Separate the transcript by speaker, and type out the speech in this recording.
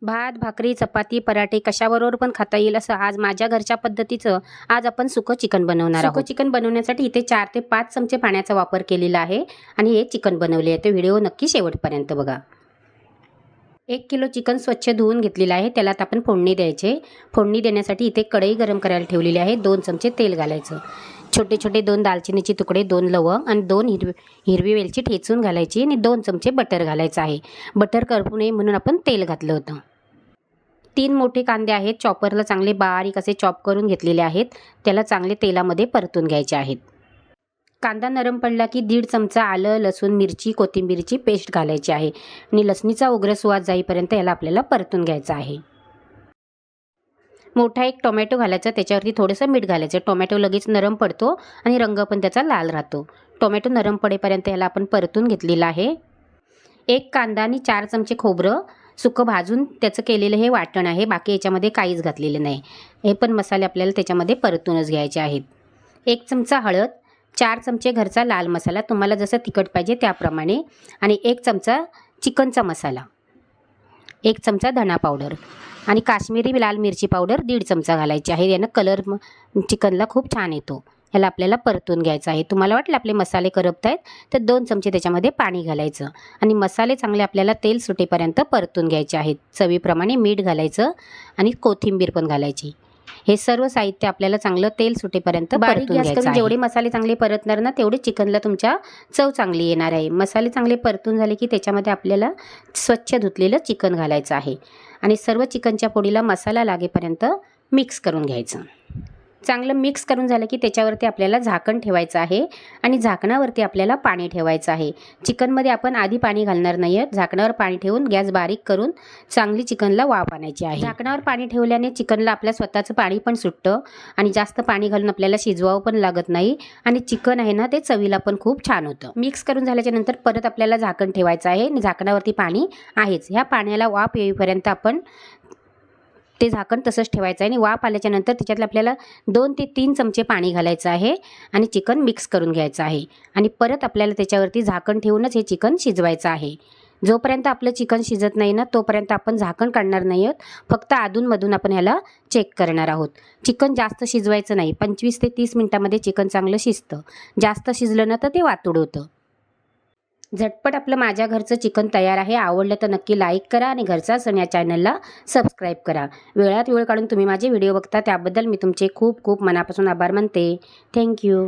Speaker 1: भात, भाकरी, चपाती, पराठे कशाबरोबर पण खाता येईल असं आज माझ्या घरच्या पद्धतीचं आज आपण सुकं चिकन बनवणार आहोत। सुकं चिकन बनवण्यासाठी इथे 4 ते 5 चमचे पाण्याचा वापर केलेला आहे आणि हे चिकन बनवले आहे। ते व्हिडिओ नक्की शेवटपर्यंत बघा। 1 किलो चिकन स्वच्छ धुवून घेतलेलं आहे। त्याला आता आपण फोडणी द्यायचे। फोडणी देण्यासाठी इथे कढई गरम करायला ठेवलेली आहे। 2 चमचे तेल घालायचं। छोटे छोटे 2 दालचिनीचे तुकडे, 2 लवंग आणि 2 हिरवी वेलची ठेचून घालायची आणि 2 चमचे बटर घालायचं आहे। बटर करपू नये म्हणून आपण तेल घातलं होतं। 3 मोठे कांदे आहेत, चॉपरला चांगले बारीक असे चॉप करून घेतलेले आहेत। त्याला चांगले तेलामध्ये परतून घ्यायचे आहेत। कांदा नरम पडला की 1.5 चमचा आलं, लसूण, मिरची, कोथिंबीरची पेस्ट घालायची आहे आणि लसणीचा उग्र सुवास जाईपर्यंत याला आपल्याला परतून घ्यायचं आहे। मोठा एक टोमॅटो घालायचा, त्याच्यावरती थोडंसं मीठ घालायचं। टोमॅटो लगेच नरम पडतो आणि रंग पण त्याचा लाल राहतो। टोमॅटो नरम पडेपर्यंत याला आपण परतून घेतलेला आहे। 1 कांदा आणि 4 चमचे खोबरं सुकं भाजून त्याचं केलेलं हे वाटण आहे। बाकी याच्यामध्ये काहीच घातलेलं नाही। हे पण मसाले आपल्याला त्याच्यामध्ये परतूनच घ्यायचे आहेत। 1 चमचा हळद, 4 चमचे घरचा लाल मसाला, तुम्हाला जसं तिखट पाहिजे त्याप्रमाणे, आणि 1 चमचा चिकनचा मसाला, 1 चमचा धना पावडर आणि काश्मीरी लाल मिरची पावडर 1.5 चमचा घालायची आहे। यानं कलर चिकनला खूप छान येतो। ह्याला आपल्याला परतून घ्यायचं आहे। तुम्हाला वाटलं आपले मसाले करपत आहेत तर 2 चमचे त्याच्यामध्ये पाणी घालायचं आणि मसाले चांगले आपल्याला तेल सुटेपर्यंत परतून घ्यायचे आहेत। चवीप्रमाणे मीठ घालायचं आणि कोथिंबीर पण घालायची। हे सर्व साहित्य आपल्याला चांगलं तेल सुटेपर्यंत परतून घ्यायचं आहे। जेवढे मसाले चांगले परतणार ना तेवढे चिकनला तुमच्या चव चांगली येणार आहे। मसाले चांगले परतून झाले की त्याच्यामध्ये आपल्याला स्वच्छ धुतलेलं चिकन घालायचं आहे आणि सर्व चिकनच्या पोळीला मसाला लागेपर्यंत मिक्स करून घ्यायचं। चांगलं मिक्स करून झालं की त्याच्यावरती आपल्याला झाकण ठेवायचं आहे आणि झाकणावरती आपल्याला पाणी ठेवायचं आहे। चिकनमध्ये आपण आधी पाणी घालणार नाही आहोत। झाकणावर पाणी ठेवून गॅस बारीक करून चांगली चिकनला वाफ आणायची आहे। झाकणावर पाणी ठेवल्याने चिकनला आपल्या स्वतःचं पाणी पण सुटतं आणि जास्त पाणी घालून आपल्याला शिजवावं पण लागत नाही आणि चिकन आहे ना ते चवीला पण खूप छान होतं। मिक्स करून झाल्याच्या नंतर परत आपल्याला झाकण ठेवायचं आहे आणि झाकणावरती पाणी आहेच। ह्या पाण्याला वाफ येईपर्यंत आपण ते झाकण तसंच ठेवायचं आहे आणि वाफ आल्याच्या नंतर त्याच्यातलं आपल्याला 2 ते 3 चमचे पाणी घालायचं आहे आणि चिकन मिक्स करून घ्यायचं आहे आणि परत आपल्याला त्याच्यावरती झाकण ठेवूनच हे चिकन शिजवायचं आहे। जोपर्यंत आपलं चिकन शिजत नाही ना तोपर्यंत आपण झाकण काढणार नाही आहोत। फक्त अधूनमधून आपण ह्याला चेक करणार आहोत। चिकन जास्त शिजवायचं नाही। 25 ते 30 मिनिटांमध्ये चिकन चांगलं शिजतं। जास्त शिजलं ना तर ते वातुड होतं। झटपट आपलं माझ्या घरचं चिकन तयार आहे। आवडलं तर नक्की लाईक करा आणि घरचा सण या चॅनलला सबस्क्राईब करा। वेळात वेळ काढून तुम्ही माझे व्हिडिओ बघता त्याबद्दल मी तुमचे खूप खूप मनापासून आभार मानते। थँक्यू।